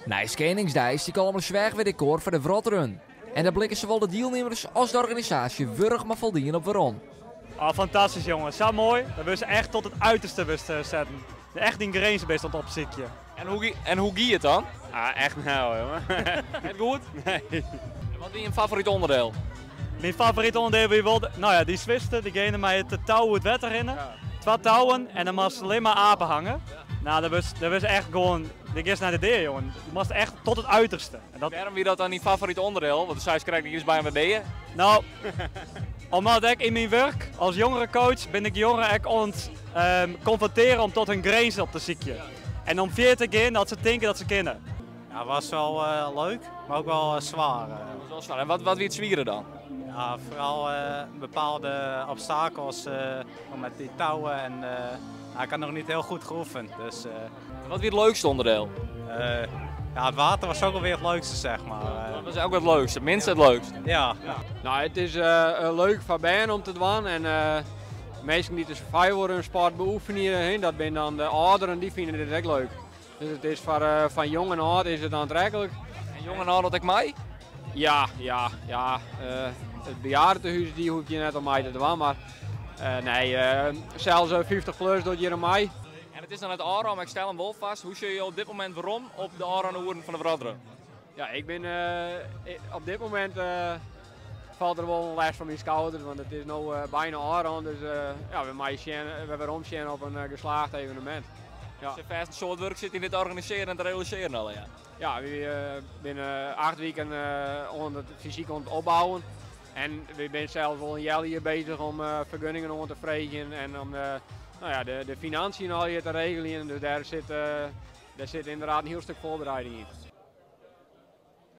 Na Skeningsdij is die allemaal zwaar weer decor voor de Wrotrun. En daar blikken zowel de deelnemers als de organisatie wurg maar voldienen op waarom. Oh, fantastisch jongen, zo mooi. Dat we ze echt tot het uiterste zetten. Echt in grenzen best op het ziekje. En hoe gie je het dan? Ah, echt nou jongen. Het goed? Nee. En wat is je favoriet onderdeel? Mijn favoriete onderdeel wie wilde, nou ja, die zwiste, diegene met het touw het wetter in. 2 touwen en dan moest alleen maar apen hangen. Nou, dat was echt gewoon, dit is naar de deur jongen. Je moest echt tot het uiterste. En dat... Waarom wie dat dan niet favoriet onderdeel? Want de Sais krijgt niet eens bij me deed. Nou, omdat ik in mijn werk als jongerencoach ben ik jongeren echt aan het confronteren om tot hun grenzen op te ziekje. En om 40 keer dat ze denken dat ze kunnen. Ja, het was wel leuk, maar ook wel zwaar. Dat is wel zwaar. En wat wie het zwieren dan? Ja, vooral bepaalde obstakels met die touwen en ik had nog niet heel goed geoefend. Dus, Wat wie het leukste onderdeel? ja, het water was ook alweer het leukste, zeg maar. Dat was ook het leukste, minstens het leukste. Ja. Nou, het is leuk voor bijen om te doen en mensen die dus vrij worden een sport beoefenen hierheen, dat zijn dan de ouderen, die vinden dit echt leuk. Dus het is voor van jong en oud is het aantrekkelijk. En jong en oud dat ik mij? Ja. Het bejaardentehuis die hoef je net om mij te doen, maar nee, zelfs 50 plus doet hier aan mij. En het is dan het Aram, ik stel hem wel vast. Hoe zie je op dit moment waarom op de Aram-oeren van de Wrotrun? Ja, ik ben op dit moment valt er wel een les van mijn schouders, want het is nu bijna Aram, dus ja, we hebben romsjen op een geslaagd evenement. Ja. Als je vast een soort werk zit in dit organiseren en te realiseren al, ja. Ja, we zijn 8 weken onder het fysiek aan het opbouwen. En we zijn zelfs wel een jaar hier bezig om vergunningen om te vregen en om nou ja, de financiën al hier te regelen. Dus daar zit inderdaad een heel stuk voorbereiding in.